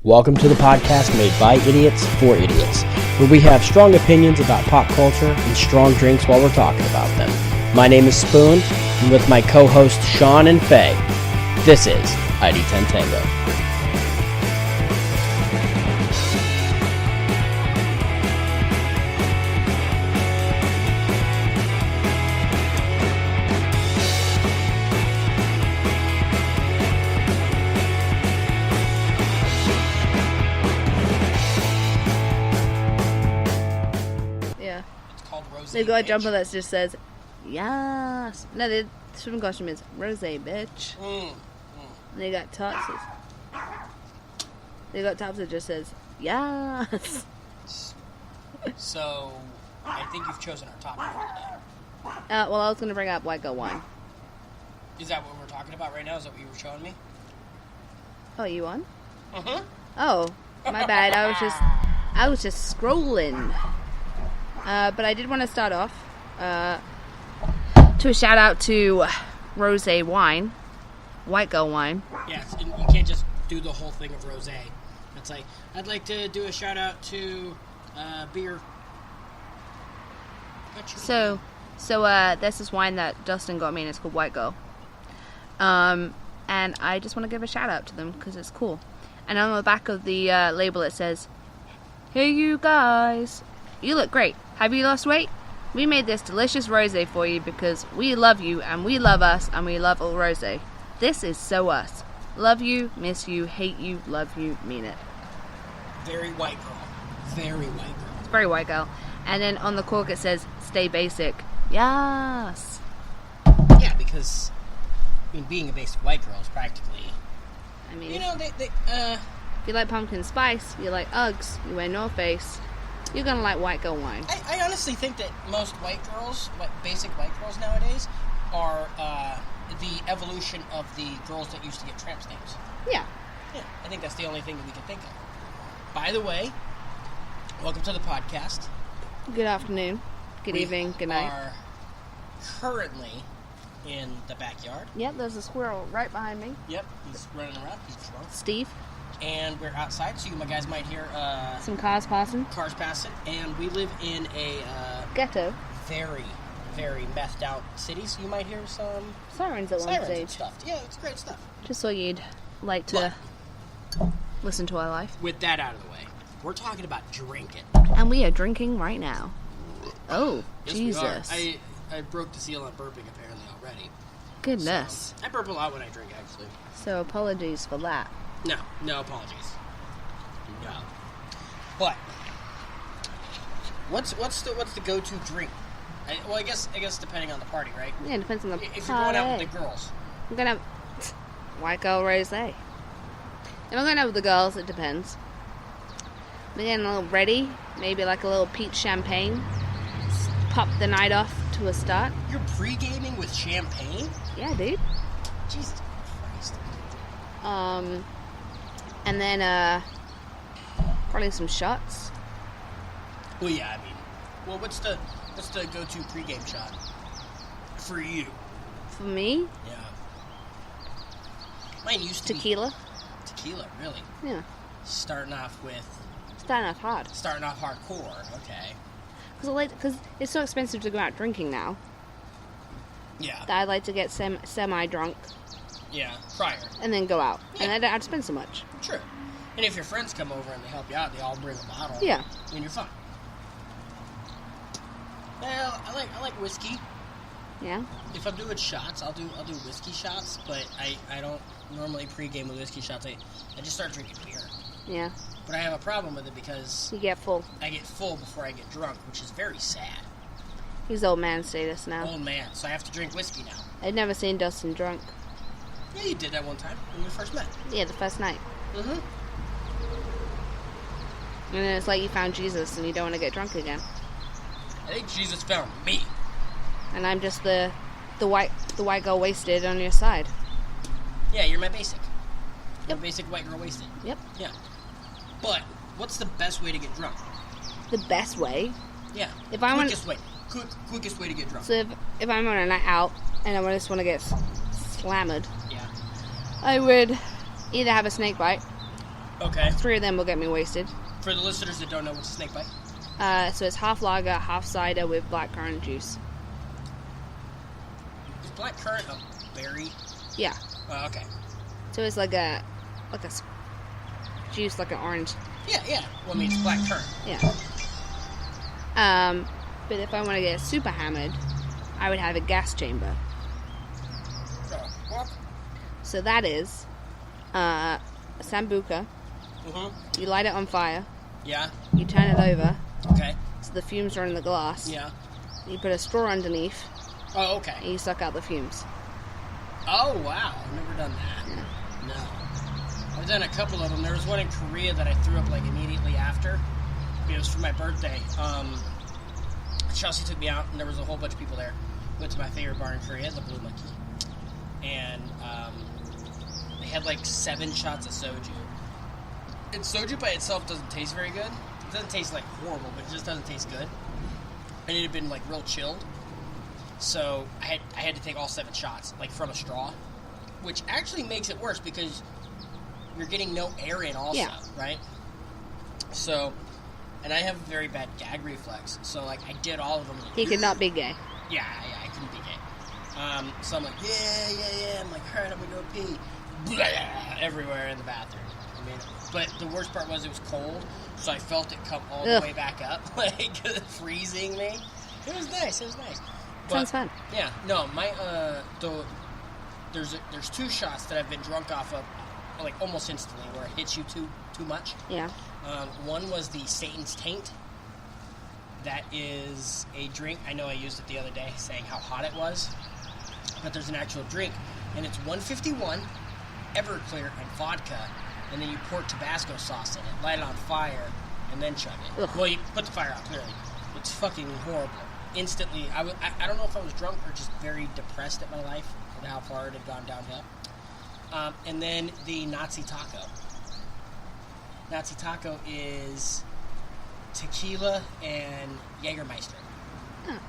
Welcome to the podcast made by idiots for idiots, where we have strong opinions about pop culture and strong drinks while we're talking about them. My name is Spoon, and with my co-hosts Sean and Fay, this is ID10 Tango. They've got a jumper that just says, yes. No, the swimming costume is rosé, bitch. And they got tops. They got tops that just says, yes. So, I think you've chosen our topic for today. Well, I was going to bring up white girl wine. Is that what we're talking about right now? Is that what you were showing me? Oh, you on? Uh-huh. Oh, my bad. I was just scrolling. But I did want to start off to a shout out to rosé wine, white girl wine. Yes, and you can't just do the whole thing of rosé. It's like, I'd like to do a shout out to beer. So there's this wine that Dustin got me, and it's called White Girl. And I just want to give a shout out to them because it's cool. And on the back of the label it says, "Hey you guys, you look great. Have you lost weight? We made this delicious rosé for you because we love you and we love us and we love all rosé. This is so us. Love you, miss you, hate you, love you, mean it." Very white girl. Very white girl. It's very white girl. And then on the cork it says, "Stay basic." Yes. Yeah, because being a basic white girl is practically. If you like pumpkin spice, you like Uggs, you wear North Face, you're gonna like white girl wine. I honestly think that most basic white girls nowadays, are the evolution of the girls that used to get tramp stamps. Yeah. Yeah, I think that's the only thing that we can think of. By the way, welcome to the podcast. Good afternoon, good evening, good night. We are currently in the backyard. Yep, there's a squirrel right behind me. Yep, he's running around. He's drunk. Steve. And we're outside, so you guys might hear some cars passing. And we live in a ghetto. Very, very methed out city, so you might hear some sirens at one stage. And stuff. Yeah, it's great stuff. Just so you'd like to listen to our life. With that out of the way, we're talking about drinking. And we are drinking right now. Oh, yes, Jesus. I broke the seal on burping apparently already. Goodness. So, I burp a lot when I drink, actually. So apologies for that. No apologies. No. But what's the go-to drink? I guess depending on the party, right? Yeah, it depends on the party. If you're going out with the girls, I'm gonna have white girl rosé. If I'm going out with the girls, it depends. We're getting a little ready, maybe like a little peach champagne. Pop the night off to a start. You're pre-gaming with champagne? Yeah, dude. Jesus Christ. And then, probably some shots. Well, yeah, what's the go-to pregame shot for you? For me? Yeah. Mine used to tequila. Be tequila, really? Yeah. Starting off hard. Starting off hardcore, okay. Because it's so expensive to go out drinking now. Yeah. That I like to get semi-drunk. Yeah, prior. And then go out. Yeah. And I don't have to spend so much. Sure. And if your friends come over and they help you out, they all bring a bottle. Yeah. And you're fine. Well, I like whiskey. Yeah. If I'm doing shots, I'll do whiskey shots, but I don't normally pregame with whiskey shots. I just start drinking beer. Yeah. But I have a problem with it because you get full. I get full before I get drunk, which is very sad. He's old man status now. Old man, so I have to drink whiskey now. I'd never seen Dustin drunk. Yeah, you did that one time when we first met. Yeah, the first night. Mm-hmm. And then it's like you found Jesus and you don't want to get drunk again. I think Jesus found me. And I'm just the white girl wasted on your side. Yeah, you're my basic. Yep. You're basic white girl wasted. Yep. Yeah. But what's the best way to get drunk? The best way? Yeah. Quickest way to get drunk. So if I'm on a night out and I just want to get slammered, yeah, I would either have a snake bite Okay. 3 of them will get me wasted. For the listeners that don't know, what's a snake bite? So it's half lager, half cider with blackcurrant juice. Is blackcurrant a berry? Yeah. Oh, okay. So it's like a juice, like an orange. Yeah. Well, I mean, it's blackcurrant. Yeah. But if I want to get super hammered, I would have a gas chamber. What? So that is a sambuca. Mm-hmm. You light it on fire. Yeah. You turn it over. Okay. So the fumes are in the glass. Yeah. You put a straw underneath. Oh, okay. And you suck out the fumes. Oh, wow. I've never done that. Yeah. No. I've done a couple of them. There was one in Korea that I threw up like immediately after. It was for my birthday. Chelsea took me out, and there was a whole bunch of people there. Went to my favorite bar in Korea, the Blue Monkey. And they had like 7 shots of soju. And soju by itself doesn't taste very good. It doesn't taste like horrible, but it just doesn't taste good. And it had been like real chilled. So I had to take all 7 shots, like from a straw. Which actually makes it worse because you're getting no air in also, right? So, and I have a very bad gag reflex. So like I did all of them. Like, He could not be gay. Yeah, I couldn't be gay. So I'm like, yeah. I'm like, alright, I'm gonna go pee. Blah, everywhere in the bathroom. I mean, but the worst part was it was cold, so I felt it come all the way back up, like freezing me. It was nice. But, Sounds fun. Yeah, no, my there's 2 shots that I've been drunk off of, like almost instantly, where it hits you too much. Yeah. One was the Satan's Taint. That is a drink. I know I used it the other day, saying how hot it was. But there's an actual drink, and it's 151 Everclear and vodka, and then you pour Tabasco sauce in it, light it on fire, and then chug it. Ugh. Well, you put the fire out, clearly. It's fucking horrible. Instantly, I don't know if I was drunk or just very depressed at my life and how far it had gone downhill. And then the Nazi Taco. Nazi Taco is tequila and Jägermeister. Oh.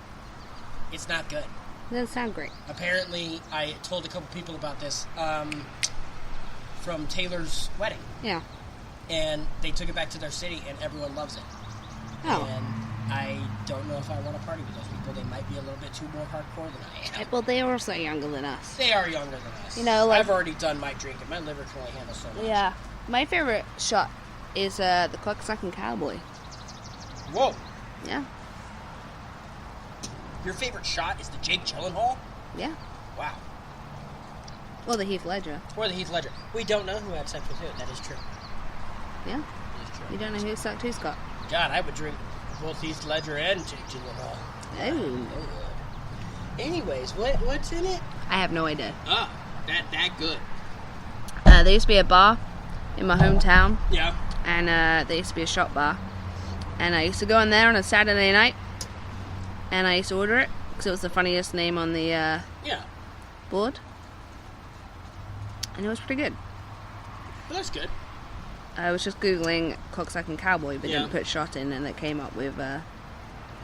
It's not good. Doesn't sound great. Apparently, I told a couple people about this from Taylor's wedding. Yeah. And they took it back to their city, and everyone loves it. Oh. And I don't know if I want to party with those people. They might be a little bit too more hardcore than I am. Well, they are also younger than us. They are younger than us. You know, like, I've already done my drinking. My liver can only handle so much. Yeah. My favorite shot is the Cocksucking Cowboy. Whoa. Yeah. Your favorite shot is the Jake Gyllenhaal? Yeah. Wow. Well, the Heath Ledger. Or the Heath Ledger. We don't know who had sex with who. That is true. Yeah. That is true. You don't know who sucked who's got. God, I would drink both Heath Ledger and Jake Gyllenhaal. Oh. Anyways, what's in it? I have no idea. Oh, that good. There used to be a bar in my hometown. Yeah. And there used to be a shop bar. And I used to go in there on a Saturday night. And I used to order it because it was the funniest name on the board. And it was pretty good. Well, that's good. I was just Googling Cocksucking Cowboy, but didn't put shot in, and it came up with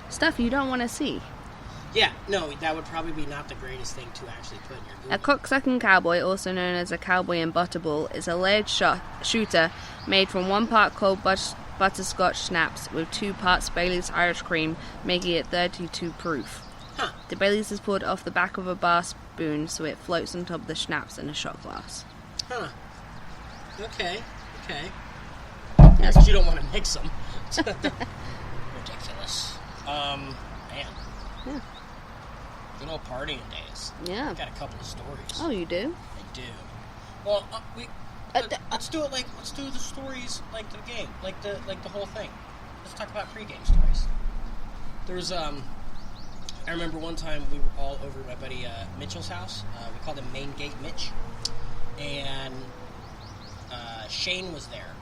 stuff you don't want to see. Yeah, no, that would probably be not the greatest thing to actually put in your Google. A cocksucking cowboy, also known as a cowboy in butterball, is a layered shooter made from 1 part cold butterscotch schnapps with 2 parts Bailey's Irish cream, making it 32 proof. Huh. The Bailey's is poured off the back of a bar spoon so it floats on top of the schnapps in a shot glass. Huh. Okay. Because you don't want to mix them. Ridiculous. Man. Yeah. Good old partying days. Yeah. I've got a couple of stories. Oh, you do? I do. Well, let's do it let's do the stories like the game, like the whole thing. Let's talk about pregame stories. There was I remember one time we were all over my buddy Mitchell's house. We called him Main Gate Mitch, and Shane was there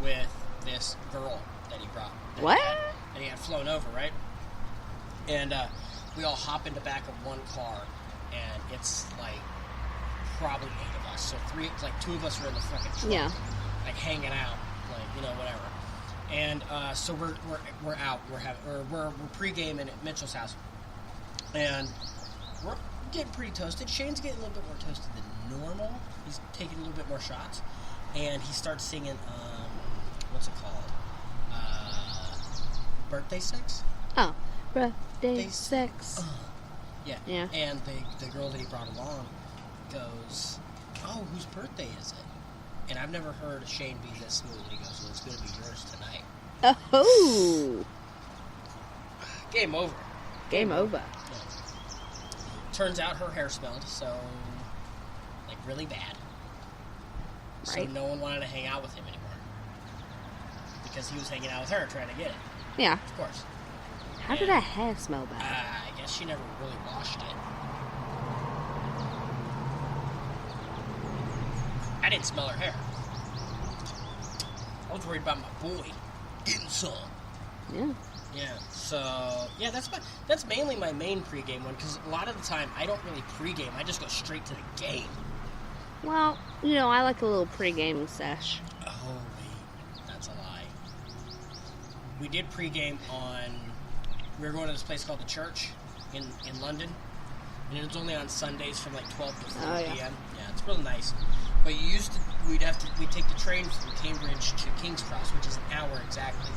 with this girl that he brought. That he had flown over, right? And we all hop in the back of one car, and it's like probably 8 of us. So 2 of us are in the fucking trunk, like hanging out, like whatever. And so we're out. We're pre-gaming at Mitchell's house, and we're getting pretty toasted. Shane's getting a little bit more toasted than normal. He's taking a little bit more shots, and he starts singing birthday sex. Oh, birthday sex. Yeah. Yeah. And the girl that he brought along goes, "Oh, whose birthday is it?" And I've never heard Shane be this smooth. And he goes, "Well, it's going to be yours tonight." Oh. Game over. Game over. Yeah. Turns out her hair smelled like really bad. Right. So no one wanted to hang out with him anymore. Because he was hanging out with her trying to get it. Yeah. Of course. How did her hair smell bad? I guess she never really washed it. I didn't smell her hair. I was worried about my boy getting some. Yeah. Yeah, so, yeah, that's mainly my main pregame one, because a lot of the time I don't really pregame, I just go straight to the game. Well, I like a little pre-game sesh. Oh, wait, that's a lie. We did pregame we were going to this place called The Church in London, and it was only on Sundays from like 12 to 4 p.m. Yeah, it's really nice. But we'd take the train from Cambridge to King's Cross, which is an hour exactly.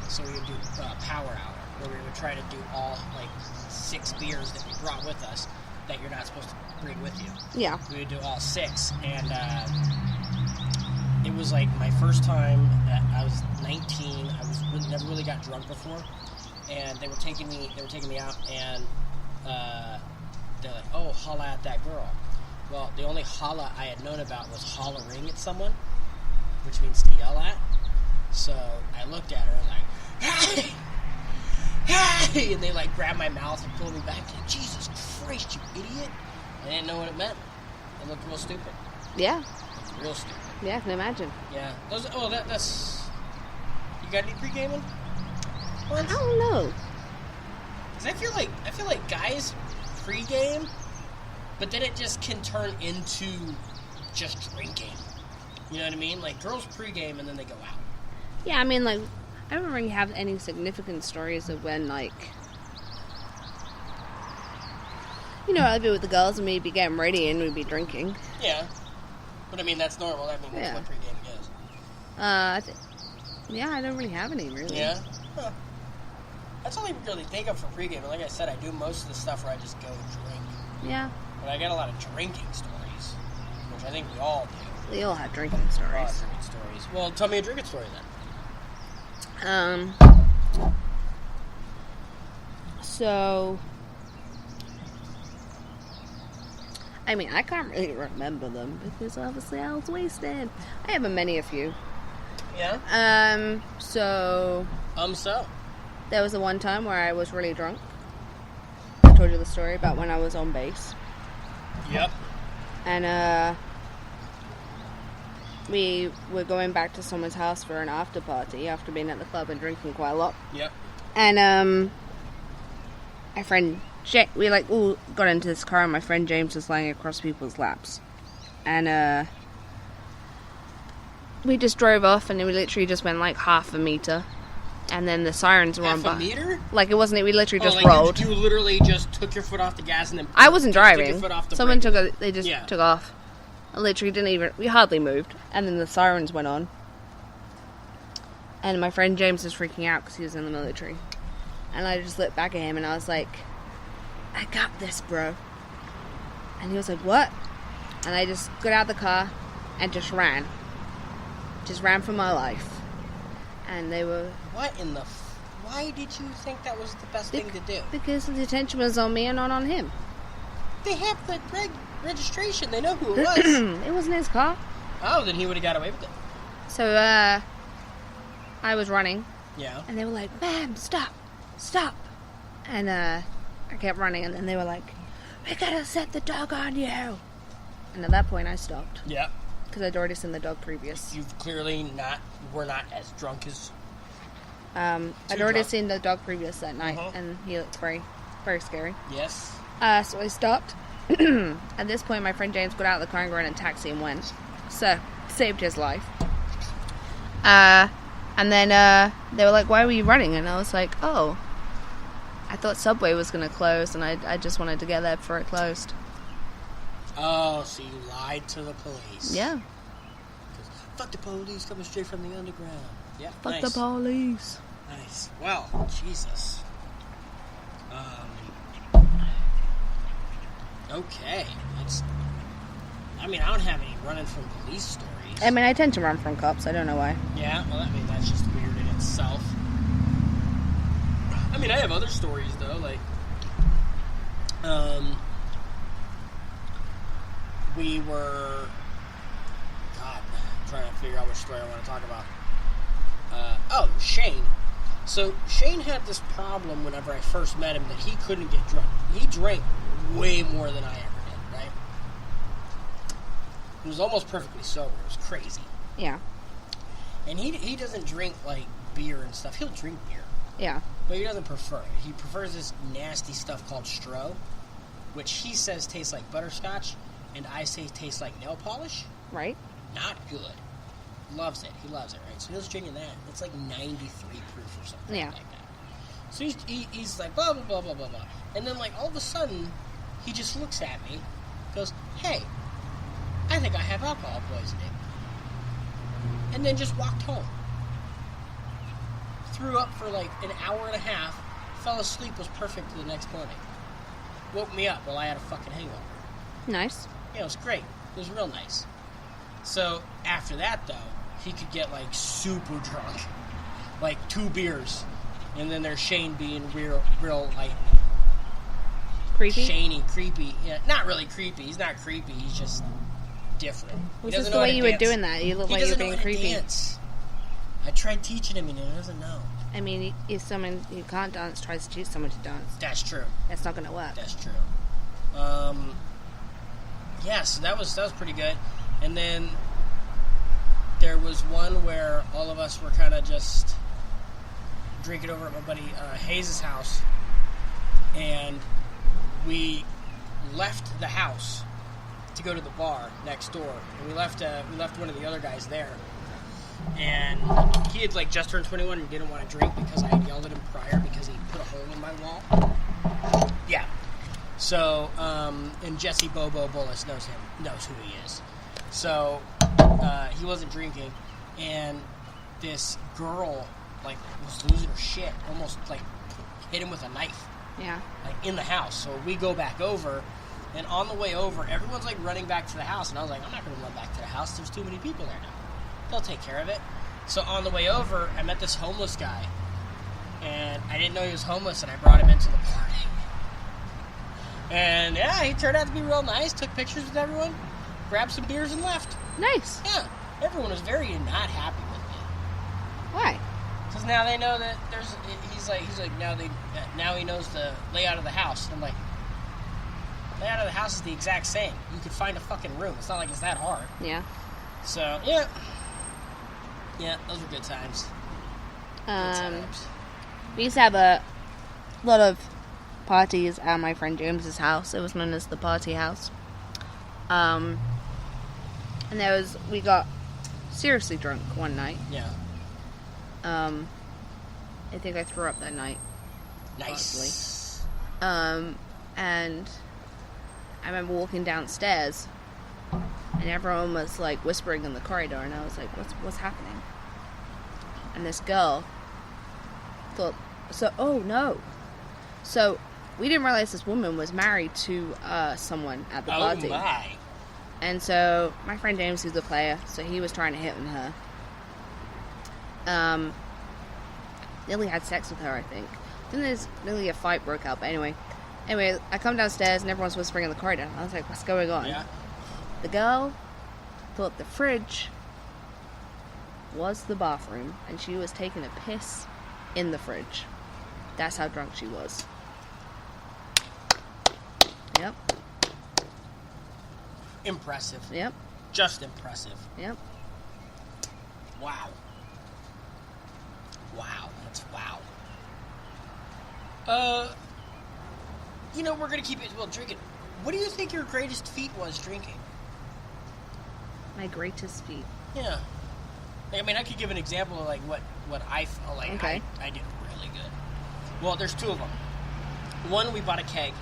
So we would do power hour, where we would try to do all, 6 beers that we brought with us that you're not supposed to bring with you. Yeah. We would do all 6, and it was, my first time that I was 19. I never really got drunk before, and they were taking me out, and they're like, "Oh, holla at that girl." Well, the only holla I had known about was hollering at someone, which means to yell at. So I looked at her and hey! Hey! And they grabbed my mouth and pulled me back. Like, Jesus Christ, you idiot! I didn't know what it meant. I looked real stupid. Yeah. Real stupid. Yeah, I can imagine. Yeah. That's. You got any pre-gaming? I don't know. Cause I feel like guys pre-game, but then it just can turn into just drinking. You know what I mean? Girls pre-game and then they go out. Yeah, I mean, I don't really have any significant stories of when, I'd be with the girls and we'd be getting ready and we'd be drinking. Yeah. But, I mean, that's normal. I mean, that's what pre-gaming is. I don't really have any, really. Yeah? Huh. That's all I really think of for pre-gaming. Like I said, I do most of the stuff where I just go drink. Yeah. But I got a lot of drinking stories, which I think we all do. We all have drinking stories. A lot of drinking stories. Well, tell me a drinking story, then. So, I mean, I can't really remember them because obviously I was wasted. I have many a few. Yeah? So there was the one time where I was really drunk. I told you the story about when I was on base. Yep. And, we were going back to someone's house for an after party after being at the club and drinking quite a lot. Yep. And, my friend, we all got into this car and my friend James was lying across people's laps. And, we just drove off and we literally just went half a meter. And then the sirens were on. Half a meter? It wasn't, we literally just rolled. You literally just took your foot off the gas and then... I wasn't driving. Took your foot off the Someone brake. they just took off. I literally we hardly moved. And then the sirens went on. And my friend James was freaking out because he was in the military. And I just looked back at him and I was like, "I got this, bro." And he was like, "What?" And I just got out of the car and just ran. Just ran for my life. And they were... What in the... Why did you think that was the best thing to do? Because the attention was on me and not on him. They have the registration. They know who it was. It wasn't his car. Oh, then he would have got away with it. So, I was running. Yeah. And they were like, "Ma'am, stop. Stop." And, I kept running and then they were like, "We gotta set the dog on you." And at that point I stopped. Yeah. Because I'd already seen the dog previous. You've clearly were not as drunk as... I'd already seen the dog previous that night, and he looked very, very scary. Yes. So I stopped. At this point, my friend James got out of the car and got in a taxi and went. So, saved his life. And then they were like, "Why were you running?" And I was like, "Oh, I thought Subway was going to close, and I just wanted to get there before it closed." Oh, so you lied to the police. Yeah. Fuck the police coming straight from the underground. Yeah, Fuck nice. the police. Nice. Well, Jesus. Okay. I don't have any running from police stories. I tend to run from cops. I don't know why. Yeah, well, that's just weird in itself. I have other stories, though, like, we were, God, I'm trying to figure out which story I want to talk about. Shane. So, Shane had this problem whenever I first met him that he couldn't get drunk. He drank way more than I ever did, right? He was almost perfectly sober. It was crazy. Yeah. And he doesn't drink, like, beer and stuff. He'll drink beer. Yeah. But he doesn't prefer it. He prefers this nasty stuff called Stro, which he says tastes like butterscotch, and I say tastes like nail polish. Right. Not good. Loves it. He loves it, right? So he was drinking that. It's like 93 proof or something like that. So he's like, blah, blah, blah, blah, blah, blah. And then, like, all of a sudden, he just looks at me, goes, hey, I think I have alcohol poisoning. And then just walked home. Threw up for like an hour and a half, fell asleep, was perfect the next morning. Woke me up while I had a fucking hangover. Nice. Yeah, it was great. It was real nice. So, after that, though, he could get, like, super drunk. Like, 2 beers. And then there's Shane being real, like... Creepy? Shaney, creepy. Yeah, not really creepy. He's not creepy. He's just different. Was this the way you were doing that? You look like you're being creepy. Dance. I tried teaching him, and he doesn't know. If someone who can't dance tries to teach someone to dance... That's true. That's not going to work. That's true. Yeah, so that was pretty good. And then there was one where all of us were kind of just drinking over at my buddy Hayes' house, and we left the house to go to the bar next door, and we left one of the other guys there, and he had like just turned 21 and didn't want to drink because I had yelled at him prior because he put a hole in my wall. Yeah. So, and Jesse Bobo Bullis knows who he is. So, he wasn't drinking, and this girl, like, was losing her shit, almost, like, hit him with a knife. Yeah. Like, in the house. So we go back over, and on the way over, everyone's, like, running back to the house, and I was like, I'm not going to run back to the house. There's too many people there now. They'll take care of it. So on the way over, I met this homeless guy, and I didn't know he was homeless, and I brought him into the party. And, yeah, he turned out to be real nice, took pictures with everyone, grabbed some beers, and left. Nice. Yeah. Everyone was very not happy with me. Why? Because now they know that he's like now he knows the layout of the house. And I'm like, layout of the house is the exact same. You could find a fucking room. It's not like it's that hard. Yeah. So, yeah. Yeah, those were good times. We used to have a lot of parties at my friend James's house. It was known as the party house. And we got seriously drunk one night. Yeah. I think I threw up that night. Nice. Possibly. And I remember walking downstairs, and everyone was like whispering in the corridor, and I was like, what's happening? And this girl thought, oh no. So we didn't realize this woman was married to someone at the party. Oh my. And so my friend James, who's a player, so he was trying to hit on her. Nearly had sex with her, I think. Then there's nearly a fight broke out, but anyway, I come downstairs and everyone's whispering in the corridor. I was like, what's going on? Yeah. The girl thought the fridge was the bathroom, and she was taking a piss in the fridge. That's how drunk she was. Yep. Impressive. Yep. Just impressive. Yep. Wow. Wow. That's wow. We're gonna keep it drinking. What do you think your greatest feat was drinking? My greatest feat. Yeah. I mean, I could give an example of like what I felt like. Okay. I did really good. Well, there's 2 of them. One, we bought a keg,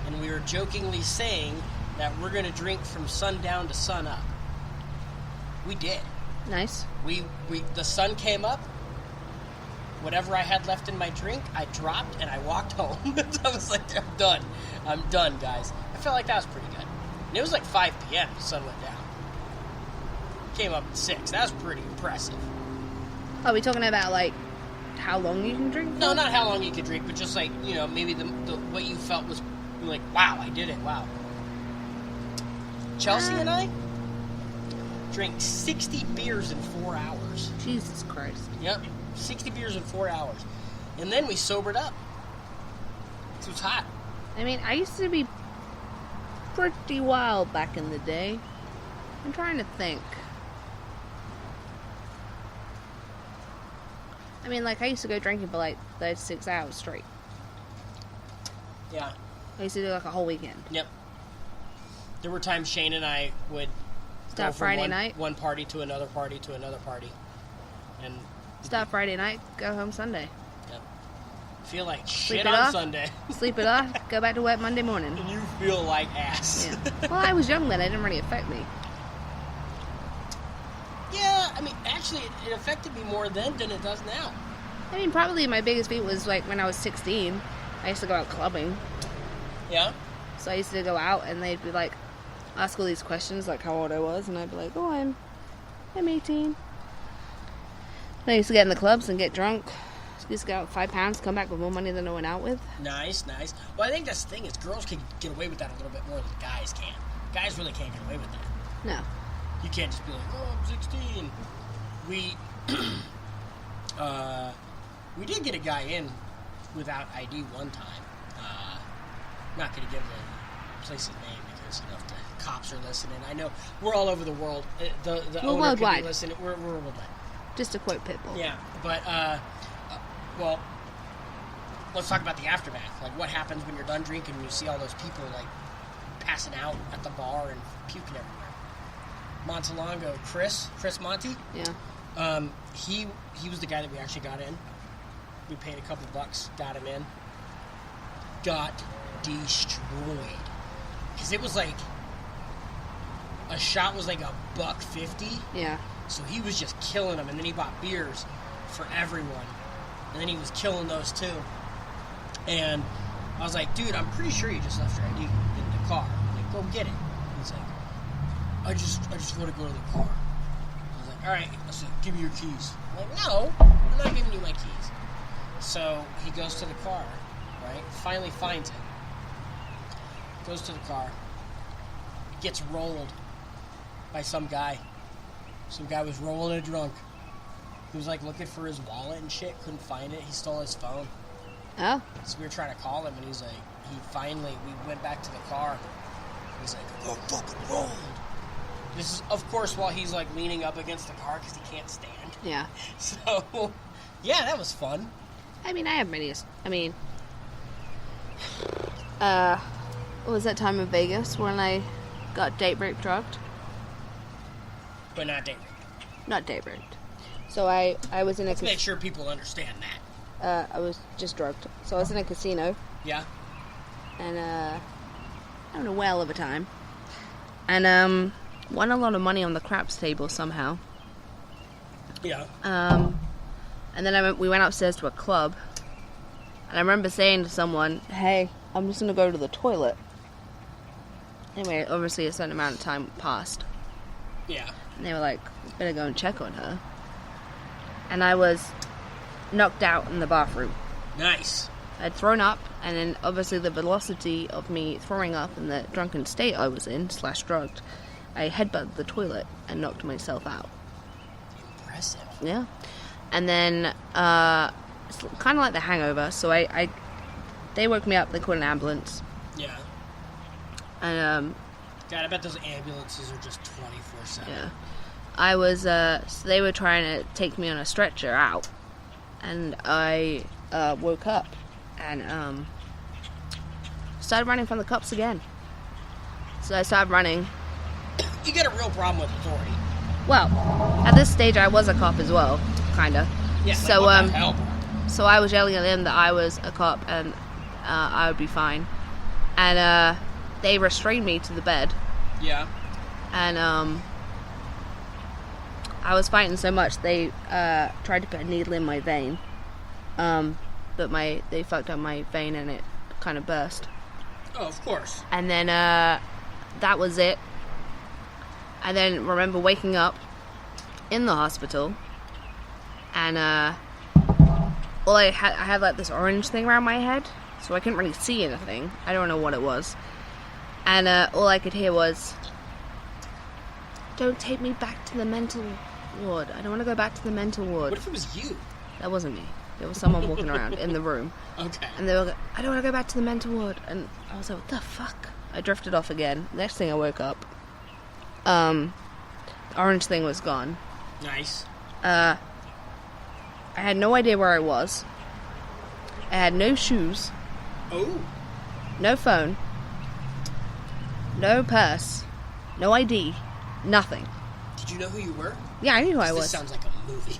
and we were jokingly saying that we're going to drink from sundown to sun up. We did. Nice. The sun came up, whatever I had left in my drink, I dropped and I walked home. I was like, I'm done, guys. I felt like that was pretty good. And it was like 5 p.m. The sun went down. Came up at 6. That was pretty impressive. Are we talking about, like, how long you can drink? No, not how long you could drink, but just like, maybe the what you felt was like, wow, I did it, wow. Chelsea and I drank 60 beers in 4 hours. Jesus Christ. Yep, 60 beers in 4 hours. And then we sobered up. It was hot. I mean, I used to be pretty wild back in the day. I'm trying to think. I mean, like, I used to go drinking for, like, 36 hours straight. Yeah. I used to do, like, a whole weekend. Yep. There were times Shane and I would Start go from Friday night. one party to another party to another party. And Start Friday night, go home Sunday. yep. Feel like Sleep shit it on off. Sunday. Sleep it off, go back to work Monday morning. And you feel like ass. Yeah. Well, I was young then. It didn't really affect me. Yeah, I mean, actually, it affected me more then than it does now. I mean, probably my biggest feat was, like, when I was 16. I used to go out clubbing. Yeah? So I used to go out, and they'd be, like, ask all these questions, like how old I was, and I'd be like, oh, I'm 18. And I used to get in the clubs and get drunk. Used to get out 5 pounds, come back with more money than I went out with. Nice, nice. Well, I think that's the thing is girls can get away with that a little bit more than guys can. Guys really can't get away with that. No. You can't just be like, oh, I'm 16. We did get a guy in without ID one time. Not going to give the place's name because if the cops are listening. I know we're all over the world. The We're owner worldwide. could be listening. We're worldwide. Just to quote Pitbull. Yeah, but well, let's talk about the aftermath. Like, what happens when you're done drinking and you see all those people like passing out at the bar and puking everywhere. Montalongo, Chris Monty. Yeah. He was the guy that we actually got in. We paid a couple bucks, got him in. Got destroyed because it was like a shot was like $1.50. Yeah. So he was just killing them, and then he bought beers for everyone, and then he was killing those too. And I was like, dude, I'm pretty sure you just left your ID in the car. I'm like, go get it. He's like, I just want to go to the car. I was like, all right. I said, give me your keys. I'm like, no, I'm not giving you my keys. So he goes to the car, right? Finally finds it. Goes to the car. Gets rolled by some guy. Some guy was rolling a drunk. He was like looking for his wallet and shit. Couldn't find it. He stole his phone. Oh. So we were trying to call him, and he's like, we went back to the car. He's like, you're fucking rolled. This is, of course, while he's like leaning up against the car because he can't stand. Yeah. So, yeah, that was fun. I mean, I have many. I mean, what was that time in Vegas when I got date rape drugged? But not date rape. Not date raped. So I was in a. Let's make sure people understand that. I was just drugged. So I was in a casino. Yeah. And having a whale of a time. And won a lot of money on the craps table somehow. Yeah. And then we went upstairs to a club. And I remember saying to someone, hey, I'm just going to go to the toilet. Anyway, obviously a certain amount of time passed. Yeah. And they were like, better go and check on her. And I was knocked out in the bathroom. Nice. I'd thrown up, and then obviously the velocity of me throwing up in the drunken state I was in, / drugged, I headbutted the toilet and knocked myself out. Impressive. Yeah. And then, it's kind of like the hangover, so they woke me up, they called an ambulance. Yeah. And, God, I bet those ambulances are just 24/7. yeah. I was, so they were trying to take me on a stretcher out, and I, woke up, and, started running from the cops again. So I started running. You got a real problem with authority. Well, at this stage I was a cop as well, kinda. Yeah, So, like, what the hell, bro? So I was yelling at them that I was a cop and I would be fine. And they restrained me to the bed. Yeah. And I was fighting so much they tried to put a needle in my vein. But they fucked up my vein and it kind of burst. Oh, of course. And then that was it. I then remember waking up in the hospital, and I had like this orange thing around my head, so I couldn't really see anything. I don't know what it was. And all I could hear was, "Don't take me back to the mental ward. I don't want to go back to the mental ward." What if it was you? That wasn't me. There was someone walking around in the room. Okay. And they were like, "I don't want to go back to the mental ward." And I was like, "What the fuck?" I drifted off again. Next thing I woke up, the orange thing was gone. Nice. I had no idea where I was. I had no shoes. Oh. No phone. No purse. No ID. Nothing. Did you know who you were? Yeah, I knew who I was. This sounds like a movie.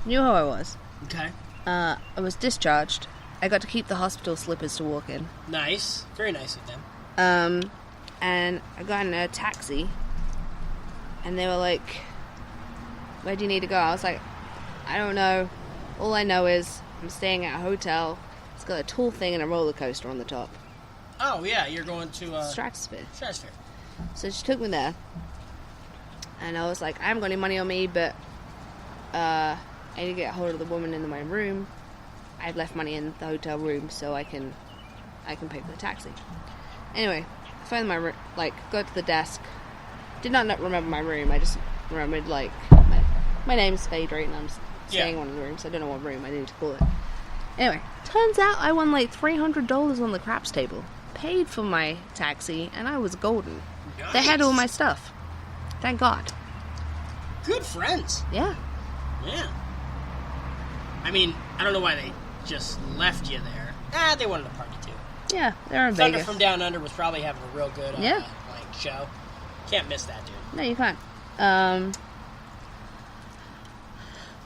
Knew who I was. Okay. I was discharged. I got to keep the hospital slippers to walk in. Nice. Very nice of them. And I got in a taxi. And they were like, "Where do you need to go?" I was like, "I don't know. All I know is I'm staying at a hotel. It's got a tall thing and a roller coaster on the top." Oh, yeah. You're going to... Stratosphere. Stratosphere. So she took me there. And I was like, "I haven't got any money on me, but I need to get a hold of the woman in my room. I've left money in the hotel room so I can pay for the taxi." Anyway, I found my room, go to the desk. Did not remember my room. I just remembered, my name's Fay and I'm staying in one of the rooms. I don't know what room I need to call it. Anyway, turns out I won $300 on the craps table. Paid for my taxi, and I was golden. Nice. They had all my stuff. Thank God. Good friends. Yeah. Yeah. I mean, I don't know why they just left you there. They wanted to party too. Yeah, they're in Thunder Vegas. from Down Under was probably having a real good show. Can't miss that, dude. No, you can't.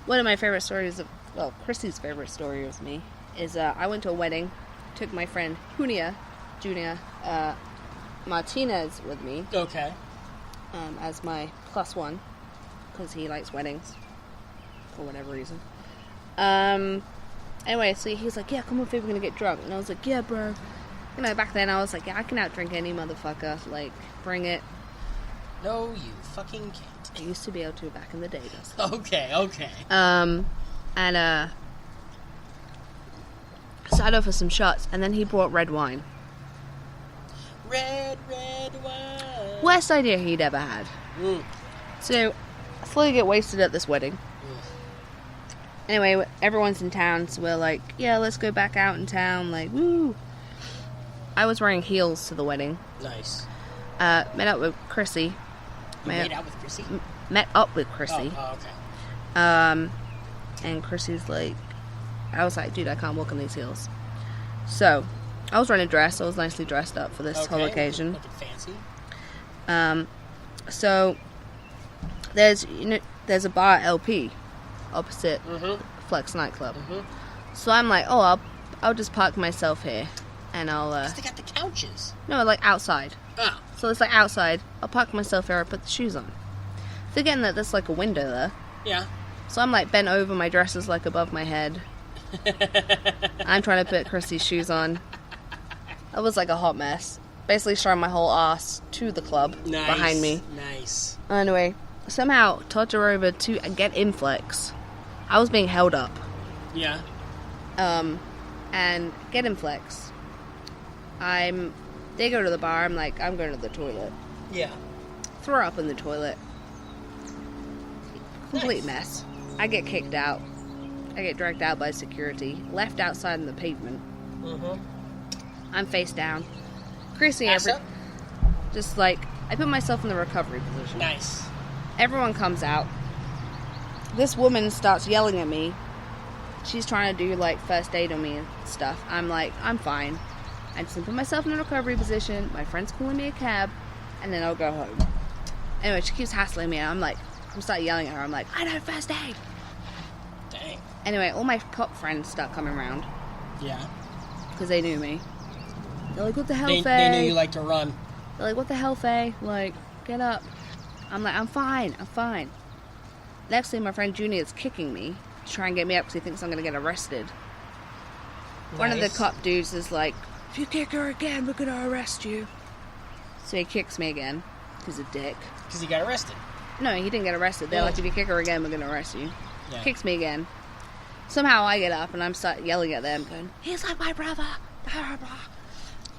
One of my favorite stories Chrissy's favorite story of me is I went to a wedding, took my friend Junior Martinez with me. Okay. As my +1, because he likes weddings for whatever reason. Anyway, so he's like, "Yeah, come on, Faye, we're gonna get drunk." And I was like, "Yeah, bro." You know, back then I was like, "Yeah, I can outdrink any motherfucker. Bring it." No, you fucking can't. I used to be able to back in the day, Dustin. Okay. Started off with some shots, and then he brought red wine. Red wine. Worst idea he'd ever had. So, I slowly get wasted at this wedding. Anyway, everyone's in town, so we're like, "Yeah, let's go back out in town." Woo! I was wearing heels to the wedding. Nice. Met up with Chrissy. Met up with Chrissy? Met up with Chrissy. Oh, okay. And Chrissy's like, I was like, "Dude, I can't walk in these heels." So, I was wearing a dress. I was nicely dressed up for this whole occasion. Looking fancy. So, there's a bar at LP opposite Flex nightclub. So I'm like, "Oh, I'll just park myself here, and I'll." 'Cause they got the couches. No, outside. Oh. So it's outside. I'll park myself here. I put the shoes on. Forgetting that there's a window there. Yeah. So I'm bent over. My dress is above my head. I'm trying to put Chrissy's shoes on. It was a hot mess. Basically showing my whole ass to the club behind me. Nice. Anyway, somehow toddled her over to get Inflex. I was being held up. Yeah. And get Inflex. They go to the bar. I'm like, "I'm going to the toilet." Yeah. Throw up in the toilet. Complete mess. I get kicked out. I get dragged out by security. Left outside on the pavement. I'm face down. Chrissy, Ass up? just I put myself in the recovery position. Nice. Everyone comes out. This woman starts yelling at me. She's trying to do first aid on me and stuff. I'm like, "I'm fine. I just put myself in a recovery position. My friend's calling me a cab, and then I'll go home." Anyway, she keeps hassling me. I'm start yelling at her. I'm like, "I know first aid." Dang. Anyway, all my cop friends start coming around Yeah. because they knew me. They're like, "What the hell, Faye?" They knew you like to run. They're like, "What the hell, Faye? Get up." I'm like, I'm fine. Next thing, my friend Junior is kicking me to try and get me up because he thinks I'm going to get arrested. One of the cop dudes is like, if you kick her again, we're gonna arrest you. So he kicks me again. He's a dick. Because he got arrested. No, he didn't get arrested. They're like, if you kick her again, we're gonna arrest you. Yeah. Kicks me again. Somehow I get up and I'm start yelling at them, going, he's like my brother. Blah, blah.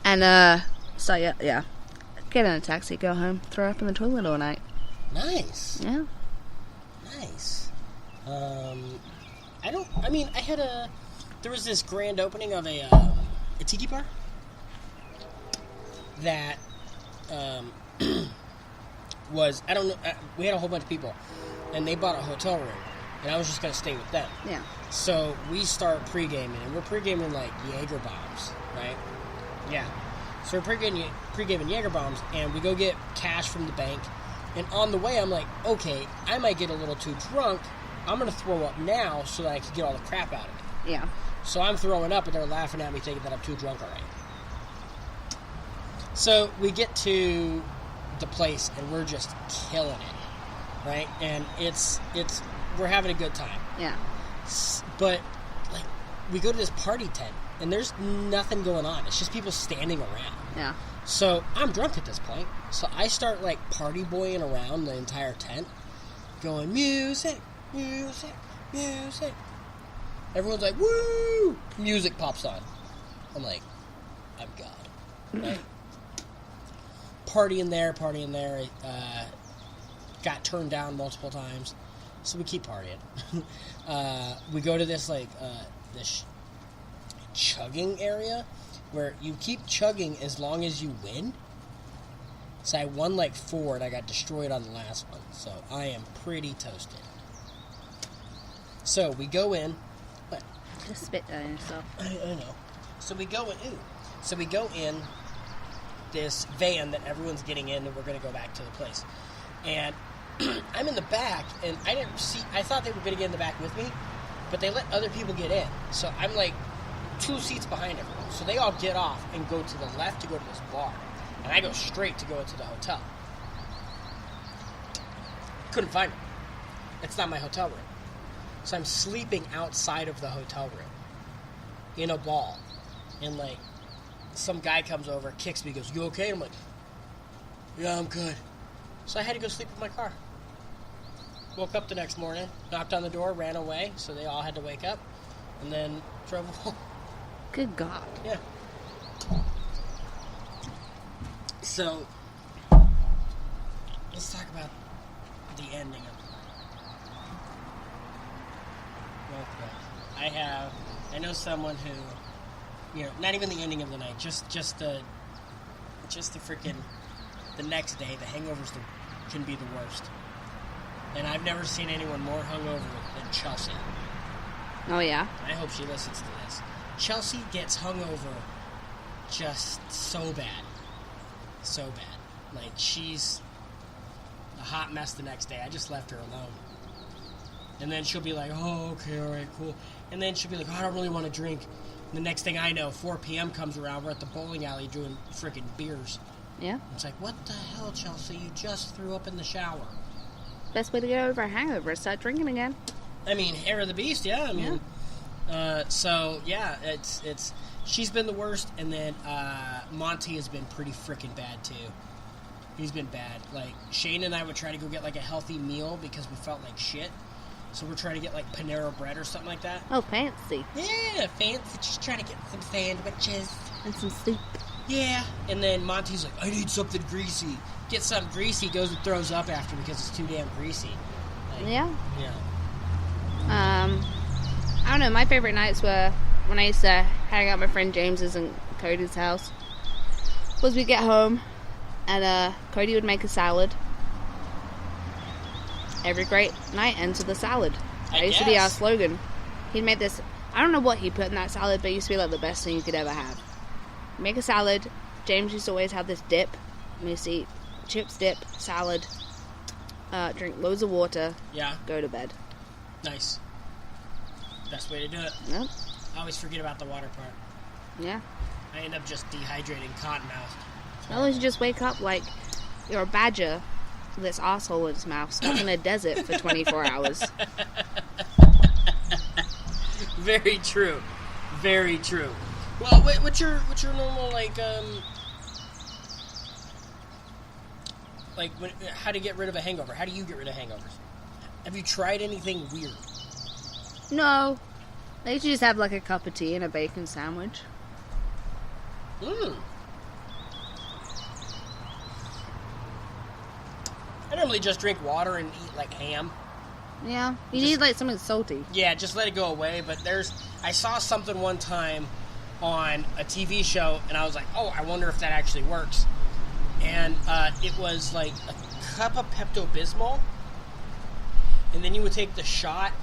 And so yeah, get in a taxi, go home, throw up in the toilet all night. Nice. Yeah. Nice. There was this grand opening of a tiki bar that was, I don't know, we had a whole bunch of people, and they bought a hotel room, and I was just going to stay with them. Yeah. So we start pre-gaming, and we're pre-gaming like Jaeger bombs, right? Yeah. So we're pre-gaming Jaeger bombs, and we go get cash from the bank, and on the way I'm like, okay, I might get a little too drunk, I'm going to throw up now so that I can get all the crap out of it. Yeah. So I'm throwing up, and they're laughing at me thinking that I'm too drunk already. So we get to the place, and we're just killing it, right? And we're having a good time. Yeah. But, like, we go to this party tent, and there's nothing going on. It's just people standing around. Yeah. So I'm drunk at this point. So I start, like, party boying around the entire tent, going, music, music, music. Everyone's like, woo! Music pops on. I'm like, I'm God. Right? Partying there. Got turned down multiple times. So we keep partying. We go to this, like, this chugging area where you keep chugging as long as you win. So I won, like, 4, and I got destroyed on the last one. So I am pretty toasted. So we go in. What? Just spit on yourself. I know. So we go in this van that everyone's getting in, and we're going to go back to the place. And I'm in the back, and I thought they were going to get in the back with me, but they let other people get in. So I'm like 2 seats behind everyone. So they all get off and go to the left to go to this bar. And I go straight to go into the hotel. Couldn't find it. It's not my hotel room. So I'm sleeping outside of the hotel room in a ball. And, like, some guy comes over, kicks me, goes, you okay? I'm like, yeah, I'm good. So I had to go sleep in my car. Woke up the next morning, knocked on the door, ran away, so they all had to wake up, and then drove home. Good God. Yeah. So, let's talk about the ending of I know someone who, not even the ending of the night, just the freaking, the next day, the hangovers can be the worst. And I've never seen anyone more hungover than Chelsea. Oh, yeah? I hope she listens to this. Chelsea gets hungover just so bad. So bad. Like, she's a hot mess the next day. I just left her alone. And then she'll be like, oh, okay, all right, cool. And then she'll be like, oh, I don't really want to drink. And the next thing I know, 4 p.m. comes around, we're at the bowling alley doing freaking beers. Yeah? It's like, what the hell, Chelsea? You just threw up in the shower. Best way to get over a hangover is start drinking again. I mean, hair of the beast, yeah. I mean, so, yeah, it's she's been the worst. And then Monty has been pretty freaking bad, too. He's been bad. Like, Shane and I would try to go get, like, a healthy meal because we felt like shit. So we're trying to get, like, Panera Bread or something like that. Oh, fancy. Yeah, fancy. Just trying to get some sandwiches. And some soup. Yeah. And then Monty's like, I need something greasy. Get something greasy, goes and throws up after because it's too damn greasy. Like, Yeah. Yeah. I don't know, my favorite nights were when I used to hang out at my friend James's and Cody's house. Was we'd get home and Cody would make a salad. Every great night ends with a salad. That used to be our slogan. He'd make this, I don't know what he put in that salad, but it used to be like the best thing you could ever have. Make a salad. James used to always have this dip. Let me see. Chips, dip, salad. Drink loads of water. Yeah. Go to bed. Nice. Best way to do it. Yep. I always forget about the water part. Yeah. I end up just dehydrating cottonmouthed. Well, you just wake up like you're a badger with its asshole in its mouth, stuck in a desert for 24 hours. Very true. Very true. Well, what's your normal how to get rid of a hangover? How do you get rid of hangovers? Have you tried anything weird? No. I usually just have like a cup of tea and a bacon sandwich. I normally just drink water and eat like ham. Yeah. You need like something salty. Yeah, just let it go away. But I saw something one time on a TV show, and I was like, oh, I wonder if that actually works. And it was like a cup of Pepto-Bismol, and then you would take the shot,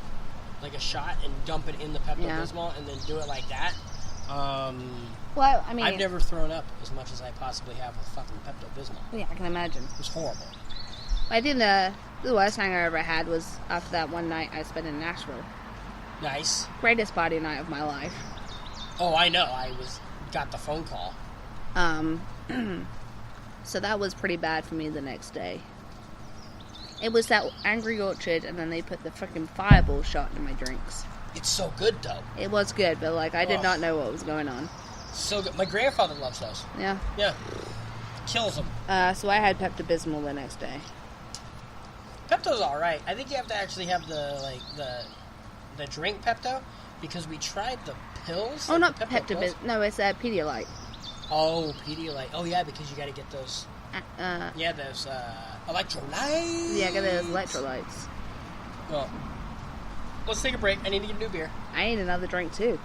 like a shot, and dump it in the Pepto-Bismol, and then do it like that. Well, I mean, I've never thrown up as much as I possibly have with fucking Pepto-Bismol. Yeah, I can imagine. It was horrible. I think the worst thing I ever had was after that one night I spent in Nashville. Nice. Greatest party night of my life. Oh, I know. Got the phone call. So that was pretty bad for me the next day. It was that Angry Orchard, and then they put the freaking Fireball shot in my drinks. It's so good, though. It was good, but like I did not know what was going on. So good. My grandfather loves those. Yeah. Yeah. Kills them. So I had Pepto-Bismol the next day. Pepto's all right. I think you have to actually have the drink Pepto, because we tried the pills. Oh, not Pepto-Bismol. No, it's Pedialyte. Oh, Pedialyte. Oh, yeah, because you got to get those. Yeah, those electrolytes. Yeah, I got those electrolytes. Well, let's take a break. I need to get a new beer. I need another drink too.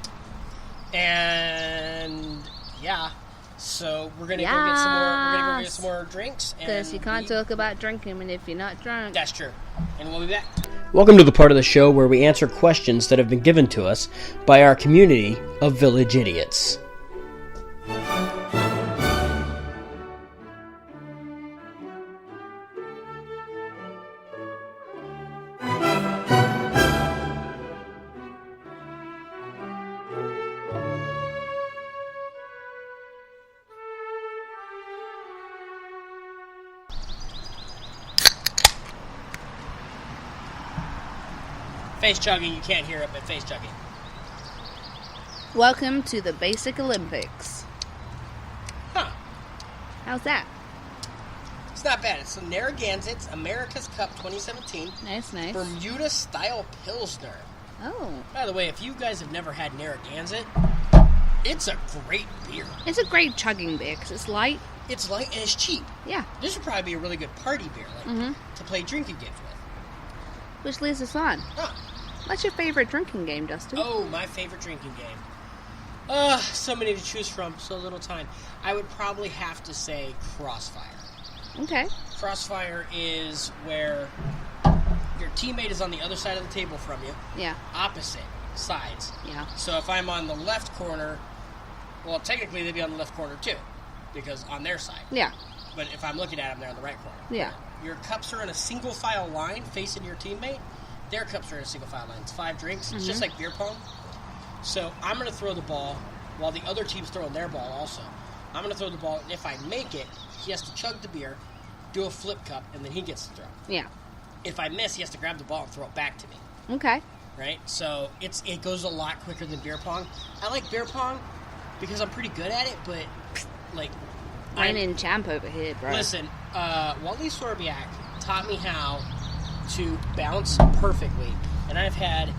And yeah, so we're gonna go get some more. We're gonna go get some more drinks. Because you can't talk about drinking when if you're not drunk. That's true. And we'll be back. Welcome to the part of the show where we answer questions that have been given to us by our community of village idiots. Face chugging, you can't hear it, but face chugging. Welcome to the Basic Olympics. Huh. How's that? It's not bad. It's the Narragansett's America's Cup 2017. Nice. Bermuda Style Pilsner. Oh. By the way, if you guys have never had Narragansett, it's a great beer. It's a great chugging beer because it's light. It's light and it's cheap. Yeah. This would probably be a really good party beer, to play drinking games with. Which leads us on. Huh. What's your favorite drinking game, Dustin? Oh, my favorite drinking game. So many to choose from, so little time. I would probably have to say Crossfire. Okay. Crossfire is where your teammate is on the other side of the table from you. Yeah. Opposite sides. Yeah. So if I'm on the left corner, well, technically they'd be on the left corner too, because on their side. Yeah. But if I'm looking at them, they're on the right corner. Yeah. Your cups are in a single file line facing your teammate. Their cups are in a single file line. It's 5 drinks. It's just like beer pong. So I'm going to throw the ball while the other team's throwing their ball also. I'm going to throw the ball, and if I make it, he has to chug the beer, do a flip cup, and then he gets to throw. Yeah. If I miss, he has to grab the ball and throw it back to me. Okay. Right? So it goes a lot quicker than beer pong. I like beer pong because I'm pretty good at it, but like... Reigning champ over here, bro. Listen, Wally Sorbiak taught me how to bounce perfectly, and I've had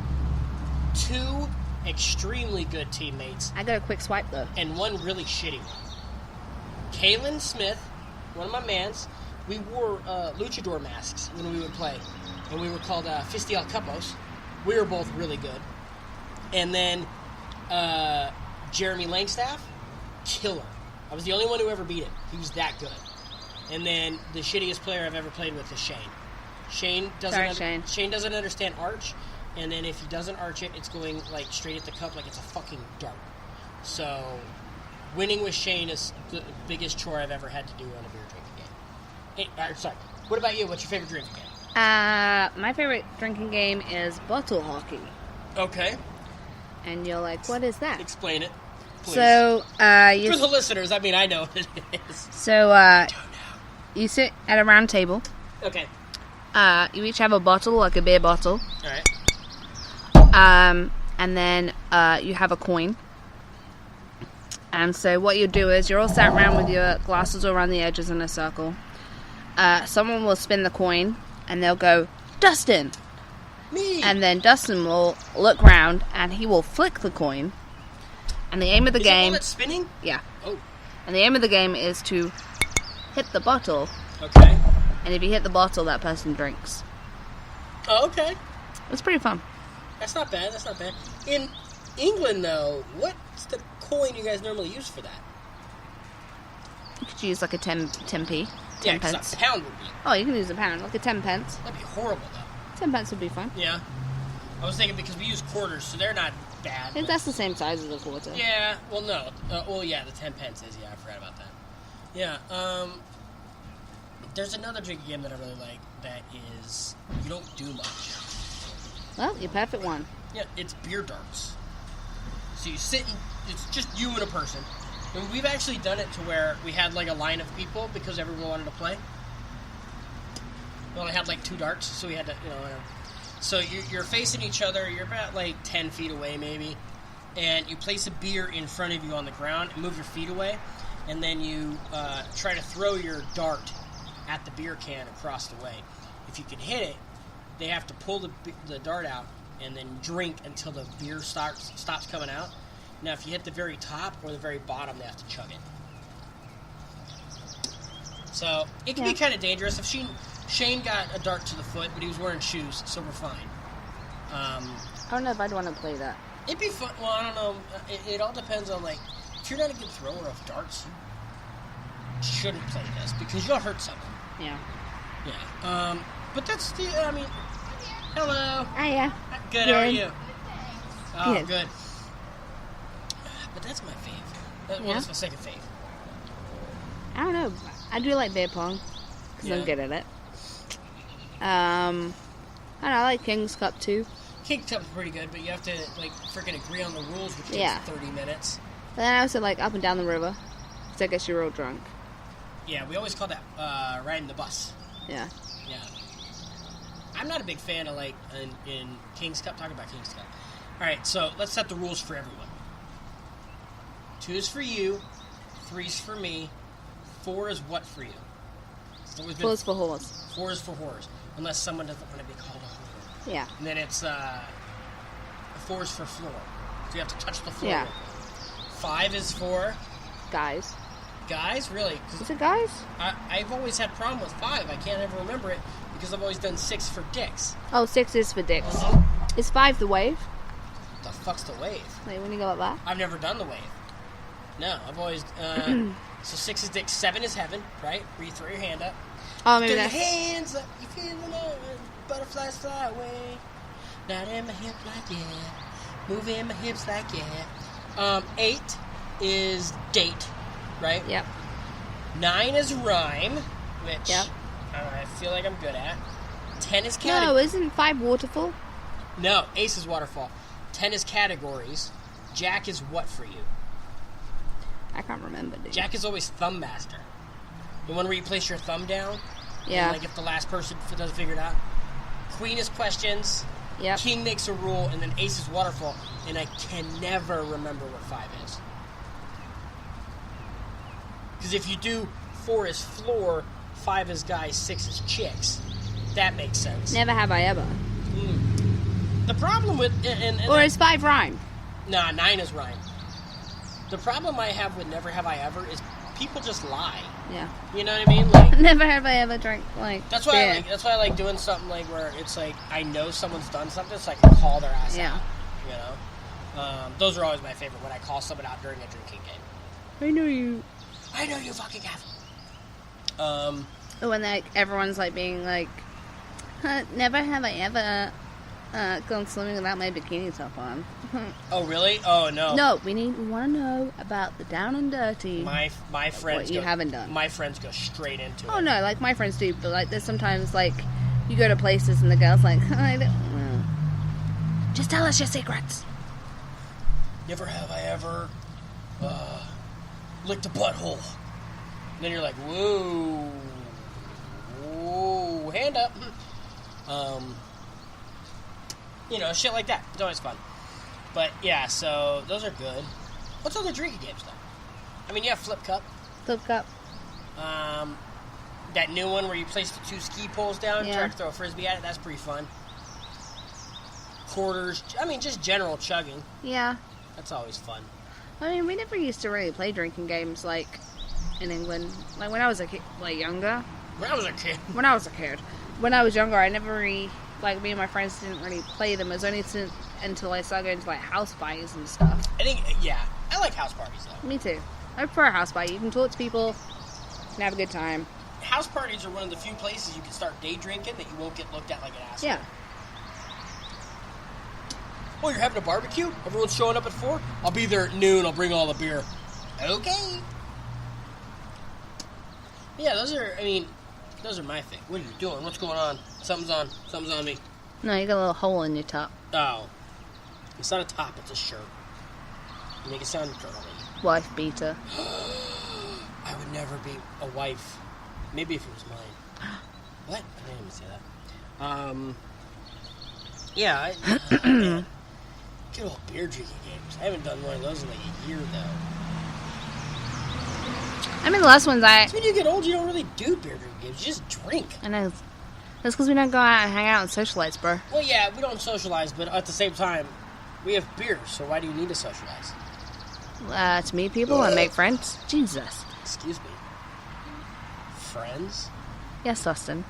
2 extremely good teammates. I got a quick swipe, though. And 1 really shitty one. Kalen Smith, one of my mans, we wore luchador masks when we would play, and we were called Fistial Capos. We were both really good. And then Jeremy Langstaff, killer. I was the only one who ever beat him. He was that good. And then the shittiest player I've ever played with is Shane. Shane doesn't understand arch, and then if he doesn't arch it, it's going like straight at the cup like it's a fucking dart. So winning with Shane is the biggest chore I've ever had to do on a beer drinking game. Sorry. What about you? What's your favorite drinking game? My favorite drinking game is bottle hockey. Okay. And you're like, what is that? Explain it, please. So, for the listeners, I mean, I know what it is. So, you sit at a round table. Okay. You each have a bottle, like a beer bottle. All right. And then you have a coin. And so what you do is you're all sat around with your glasses around the edges in a circle. Someone will spin the coin, and they'll go, Dustin! Me! And then Dustin will look round, and he will flick the coin. And the aim of the game... Is it one that's spinning? Yeah. Oh. And the aim of the game is to hit the bottle. Okay. And if you hit the bottle, that person drinks. Oh, okay. It's pretty fun. That's not bad. In England, though, what's the coin you guys normally use for that? You could use like a 10p. 10 Yeah, pence. because a pound would be. Oh, you can use a pound, like a 10 pence. That'd be horrible, though. 10 pence would be fine. Yeah. I was thinking because we use quarters, so they're not bad. But that's the same size as a quarter. Yeah, well, no. Yeah, the 10 pence is. Yeah, I forgot about that. Yeah, there's another drinking game that I really like that is you don't do much. Well, your perfect one. Yeah, it's beer darts. So you sit and it's just you and a person. And we've actually done it to where we had like a line of people because everyone wanted to play. We only had like 2 darts, so we had to, So you're facing each other. You're about like 10 feet away, maybe, and you place a beer in front of you on the ground and move your feet away, and then you try to throw your dart at the beer can across the way. If you can hit it, they have to pull the dart out and then drink until the beer stops coming out. Now, if you hit the very top or the very bottom, they have to chug it. So it can be kind of dangerous. If Shane got a dart to the foot, but he was wearing shoes, so we're fine. I don't know if I'd want to play that. It'd be fun. Well, I don't know. It all depends on, like, if you're not a good thrower of darts, you shouldn't play this because you'll hurt someone. Yeah. Yeah. But that's hello. Hiya. Good, how are you? Oh, Good. good. But that's my fave. Well, that's my second fave. I don't know. I do like beer pong because I'm good at it. I don't know, I like King's Cup too. King's Cup's pretty good, but you have to, like, freaking agree on the rules, which takes 30 minutes. But then I also like Up and Down the River because I guess you're real drunk. Yeah, we always call that riding the bus. Yeah. Yeah. I'm not a big fan of, like, in King's Cup. Talk about King's Cup. All right, so let's set the rules for everyone. 2 is for you. 3 is for me. 4 is what for you? 4 is for horse. 4 is for horse, unless someone doesn't want to be called a whore. Yeah. And then it's 4 is for floor. So you have to touch the floor. Yeah. 5 is for Guys. guys, really? Is it guys? I've always had a problem with 5. I can't ever remember it because I've always done 6 for dicks. Oh, 6 is for dicks. Is 5 the wave? The fuck's the wave? Like when you go like that? I've never done the wave. No, I've always. So 6 is dick, 7 is heaven, right? Where you throw your hand up. Oh, maybe Throw your that's... hands up, you feeling it, butterflies fly away. Not in my hip like yeah, moving my hips like yeah. 8 is date, right? Yep. 9 is rhyme, which Yep. I feel like I'm good at. 10 is category. No, isn't 5 waterfall? No, ace is waterfall. 10 is categories. Jack is what for you? I can't remember, dude. Jack is always thumb master. The one where you place your thumb down. Yeah. And, like, if the last person doesn't figure it out. Queen is questions. Yep. King makes a rule, and then ace is waterfall. And I can never remember what 5 is. Because if you do 4 is floor, 5 is guys, 6 is chicks. That makes sense. Never have I ever. The problem with... Or is 5 rhyme? Nah, 9 is rhyme. The problem I have with Never Have I Ever is people just lie. Yeah. You know what I mean? Like, Never have I ever drank, like, that's why beer. that's why I like doing something like where it's like I know someone's done something, so I can call their ass out. You know, those are always my favorite when I call someone out during a drinking game. I know you. I know you fucking have. Oh, and like everyone's like being like, never have I ever gone swimming without my bikini top on. Oh really? Oh no. No, we want to know about the down and dirty. My friends. What you haven't done. My friends go straight into it. Oh no, like my friends do, but like there's sometimes like you go to places and the girl's like, I don't know. Just tell us your secrets. Never have I ever licked a butthole. And then you're like, whoa, hand up. You know, shit like that. It's always fun. But yeah, so those are good. What's other drinking games though? I mean, yeah, flip cup. Flip cup. That new one where you place the 2 ski poles down and Yeah. try to throw a frisbee at it, that's pretty fun. Quarters, I mean, just general chugging. Yeah. That's always fun. I mean, we never used to really play drinking games like in England. Like when I was a kid, like younger. When I was a kid. When I was a kid. When I was younger, I never really, like, me and my friends didn't really play them. It was only until I started going to, like, house parties and stuff. I think, yeah, I like house parties, though. Me too. I prefer a house party. You can talk to people and have a good time. House parties are one of the few places you can start day drinking that you won't get looked at like an asshole. Yeah. Oh, you're having a barbecue? Everyone's showing up at 4? I'll be there at noon. I'll bring all the beer. Okay. Yeah, those are my thing. What are you doing? What's going on? Something's on. Something's on me. No, you got a little hole in your top. Oh. It's not a top, it's a shirt. You make it sound girly. Wife beater. I would never be a wife. Maybe if it was mine. What? I didn't even say that. Yeah, man. Good old beer drinking games. I haven't done one of those in like a year, though. I mean, the last ones So when you get old, you don't really do beer drinking games. You just drink. I know. That's because we don't go out and hang out and socialize, bro. Well, yeah, we don't socialize, but at the same time, we have beer, so why do you need to socialize? To meet people and make friends. Jesus. Excuse me. Friends? Yes, Dustin.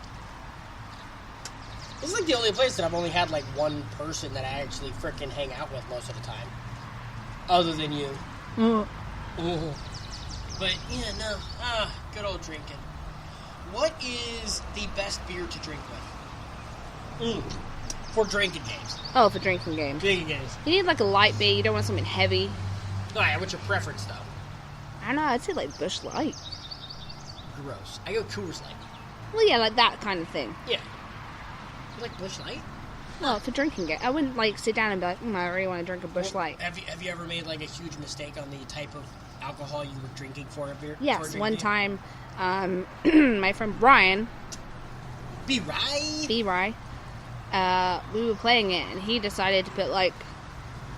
This is like the only place that I've only had like one person that I actually frickin' hang out with most of the time. Other than you. Mm. Ooh. But, yeah, no. Good old drinking. What is the best beer to drink with? For drinking games. Oh, for drinking games. Drinking games. You need like a light beer. You don't want something heavy. Alright, what's your preference, though? I don't know. I'd say like Busch Light. Gross. I go Coors Light. Well, yeah, like that kind of thing. Yeah. You like Busch Light? Well, for drinking game, I wouldn't like sit down and be like, I really want to drink a Busch Well, Light. Have you ever made like a huge mistake on the type of alcohol you were drinking for a beer? Yes, for a one drinking time, my friend Brian, game? Be right. B-Rye, we were playing it, and he decided to put like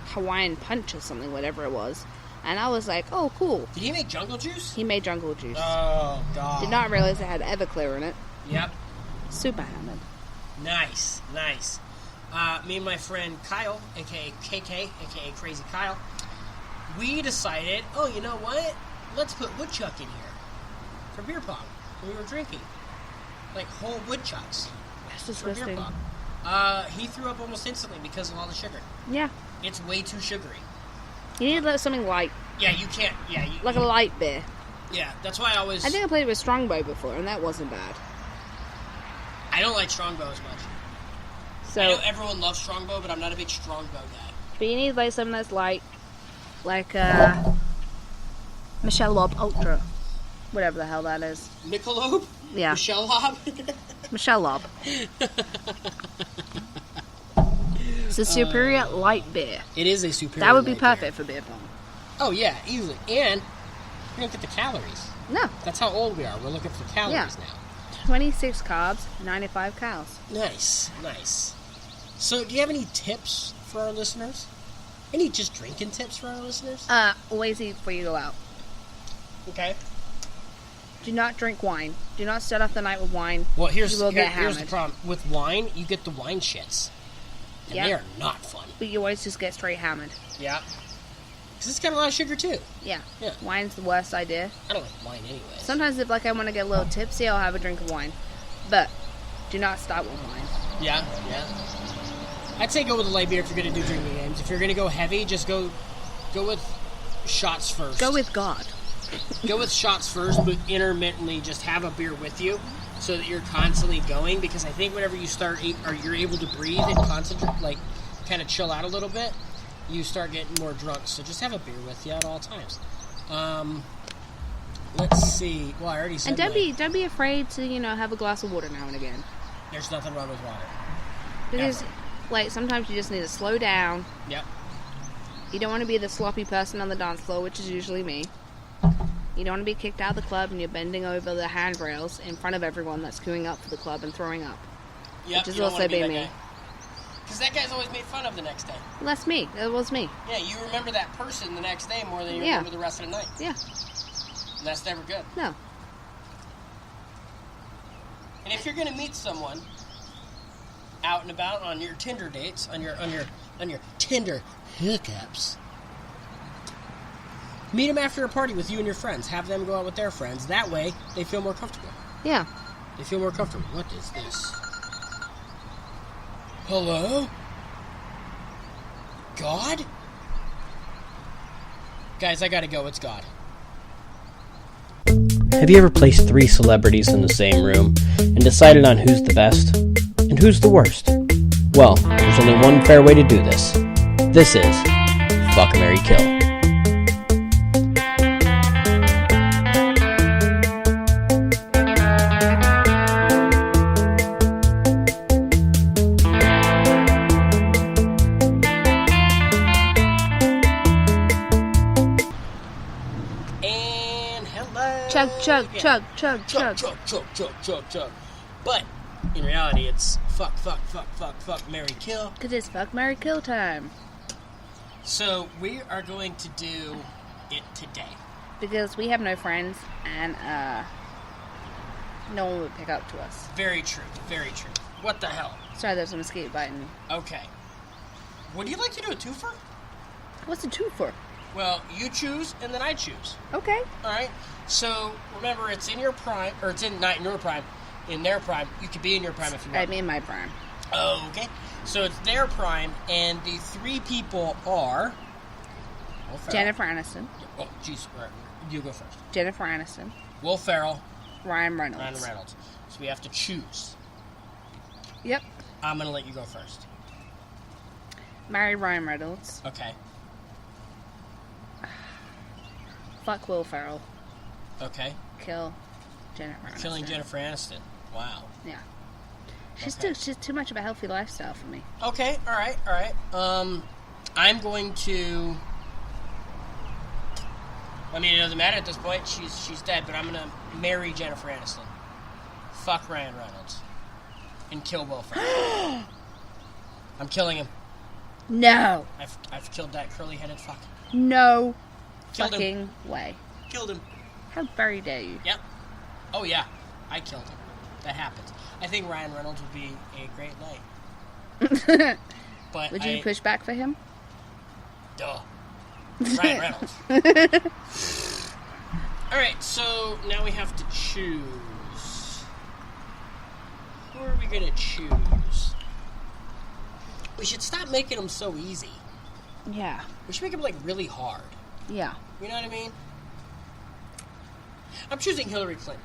Hawaiian Punch or something, whatever it was. And I was like, oh, cool. Did he make Jungle Juice? He made Jungle Juice. Oh, God. Did not realize it had Everclear in it. Yep. Super hammered. Nice, nice. Me and my friend Kyle, a.k.a. KK, a.k.a. Crazy Kyle, we decided, oh, you know what? Let's put woodchuck in here for beer pong. And we were drinking. Like whole woodchucks That's for beer disgusting. pong. He threw up almost instantly because of all the sugar. Yeah. It's way too sugary. You need like something light. Yeah, you can't. Yeah, Like a light beer. Yeah, that's why I always. I think I played with Strongbow before, and that wasn't bad. I don't like Strongbow as much. So, I know everyone loves Strongbow, but I'm not a big Strongbow guy. but you need like something that's light, like Michelle Lob Ultra, whatever the hell that is. Michelob? Yeah. Michelle Lob? Michelle Lob. It's a superior light beer. It is a superior. That would be light perfect for beer pong. beer. Oh yeah, easily. And you don't get the calories. No, That's how old we are. We're looking for calories now. 26 carbs, 95 calories. Nice, nice. So, do you have any tips for our listeners? Any just drinking tips for our listeners? Always eat before you go out. Okay. Do not drink wine. Do not start off the night with wine. Well, You will get here's the hammered. problem. With wine, you get the wine shits. And Yeah. they are not fun. But you always just get straight hammered. Yeah. Because it's got a lot of sugar, too. Yeah. Yeah. Wine's the worst idea. I don't like wine anyway. Sometimes if like I want to get a little tipsy, I'll have a drink of wine. But do not start with wine. Yeah, yeah. I'd say go with a light beer if you're going to do drinking games. If you're going to go heavy, just go with shots first. Go with God. Go with shots first, but intermittently just have a beer with you so that you're constantly going. Because I think whenever you start, or you're able to breathe and concentrate, like kind of chill out a little bit, you start getting more drunk. So just have a beer with you at all times. Let's see. Well, I already said. And don't be afraid to have a glass of water now and again. There's nothing wrong with water. Because Ever. like sometimes you just need to slow down. Yep. You don't want to be the sloppy person on the dance floor, which is usually me. You don't want to be kicked out of the club and you're bending over the handrails in front of everyone that's queuing up for the club and throwing up. Yep. Which is you don't also wanna be being that me. guy. Because that guy's always made fun of the next day. Well, that's me. That was me. Yeah, you remember that person the next day more than you Yeah. remember the rest of the night. Yeah. And that's never good. No. And if you're going to meet someone out and about on your Tinder dates, on your Tinder hookups, meet them after a party with you and your friends. Have them go out with their friends. That way, they feel more comfortable. Yeah. They feel more comfortable. What is this? Hello? God? Guys, I gotta go. It's God. Have you ever placed 3 celebrities in the same room and decided on who's the best and who's the worst? Well, there's only one fair way to do this. This is Fuck, Marry, Kill. Chug. But in reality, it's fuck, marry, kill. Because it's fuck, marry, kill time. So we are going to do it today. Because we have no friends, and no one would pick up to us. Very true. What the hell? Sorry, there's a mosquito biting me. Okay. Would you like to do a twofer? What's a twofer? Well, you choose, and then I choose. Okay. All right. So remember, it's in your prime, or it's not in your prime, in their prime. You could be in your prime if you want. I'm in my prime. Okay. So it's their prime, and the 3 people are Jennifer Aniston. Oh, jeez. Right. You go first. Jennifer Aniston. Will Ferrell. Ryan Reynolds. So we have to choose. Yep. I'm going to let you go first. Marry Ryan Reynolds. Okay. Fuck Will Ferrell. Okay. Kill Jennifer Aniston. Killing Jennifer Aniston. Wow. Yeah. She's too much of a healthy lifestyle for me. Okay. All right. I'm going to... I mean, it doesn't matter at this point. She's dead, but I'm going to marry Jennifer Aniston. Fuck Ryan Reynolds. And kill Will Ferrell. I'm killing him. No. I've killed that curly-headed fuck. No Killed fucking him. way. Killed him. How very dare you? Yep. Oh, yeah. I killed him. That happens. I think Ryan Reynolds would be a great lay. But would you push back for him? Duh. Ryan Reynolds. Alright, so now we have to choose. Who are we going to choose? We should stop making them so easy. Yeah. We should make them, like, really hard. Yeah. You know what I mean? I'm choosing Hillary Clinton.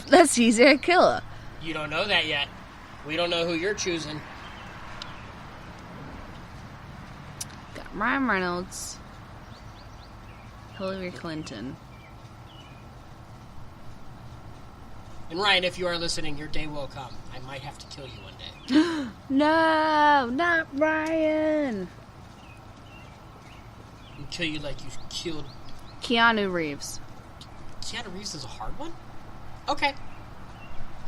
That's easy to kill her. You don't know that yet. We don't know who you're choosing. Got Ryan Reynolds. Hillary Clinton. And Ryan, if you are listening, your day will come. I might have to kill you one day. No, not Ryan. I'll kill you like you killed... Keanu Reeves. Keanu Reeves is a hard one? Okay.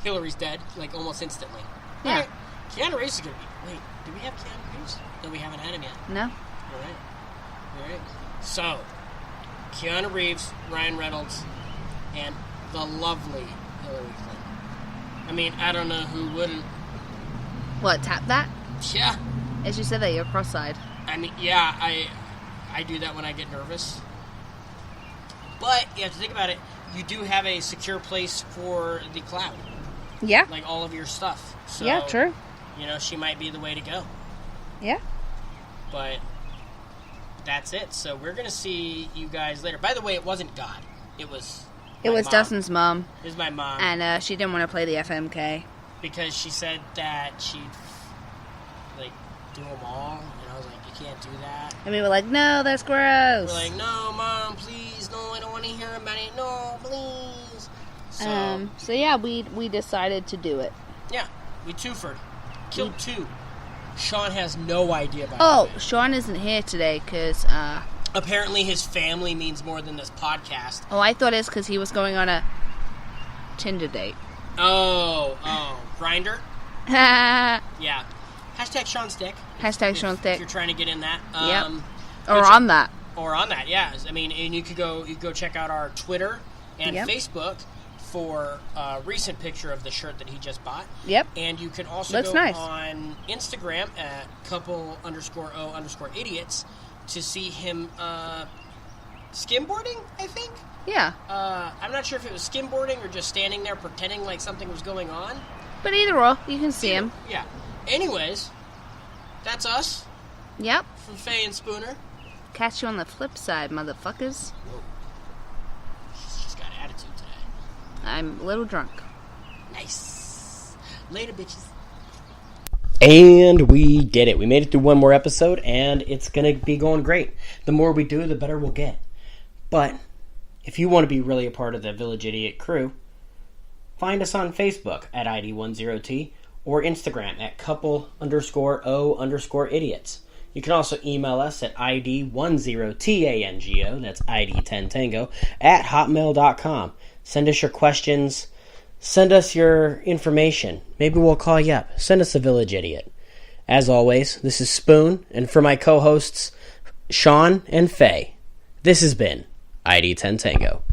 Hillary's dead, like, almost instantly. Yeah. All right. Keanu Reeves is going to be... Wait, do we have Keanu Reeves? No, we haven't had him yet. No. All right. So, Keanu Reeves, Ryan Reynolds, and the lovely Hillary Clinton. I mean, I don't know who wouldn't. What, tap that? Yeah. As you said that, you're cross-eyed. I mean, yeah, I do that when I get nervous. But you have to think about it. You do have a secure place for the cloud. Yeah. Like all of your stuff. So, yeah, true. You know, she might be the way to go. Yeah. But that's it. So we're going to see you guys later. By the way, it wasn't God. It was mom. Dustin's mom. It was my mom. And she didn't want to play the FMK. Because she said that she'd, like, do them all. And I was like, you can't do that. And we were like, no, that's gross. We're like, no, Mom, please. No, I don't want to hear about it. No, please. So yeah, we decided to do it. Yeah, we twofered. Killed 2. Sean has no idea about it. Oh, Sean isn't here today because... apparently his family means more than this podcast. Oh, I thought it's because he was going on a Tinder date. Oh, Grindr? Yeah. Hashtag Sean's dick. Hashtag Sean's dick. If you're trying to get in that. Yep. Or on that. Or on that, yeah. I mean, and you could go check out our Twitter and Facebook for a recent picture of the shirt that he just bought. Yep. And you can also go on Instagram at couple_o_idiots to see him skimboarding, I think. Yeah. I'm not sure if it was skimboarding or just standing there pretending like something was going on. But either or, you can see him. Yeah. Anyways, that's us. Yep. From Fay and Spooner. Catch you on the flip side, motherfuckers. Whoa. She's got attitude today. I'm a little drunk. Nice. Later, bitches. And we did it. We made it through one more episode, and it's going to be going great. The more we do, the better we'll get. But if you want to be really a part of the Village Idiot crew, find us on Facebook at ID10T or Instagram at couple_o_idiots. You can also email us at ID10TANGO, that's ID10Tango, at hotmail.com. Send us your questions. Send us your information. Maybe we'll call you up. Send us a Village Idiot. As always, this is Spoon, and for my co-hosts, Sean and Faye, this has been ID10 Tango.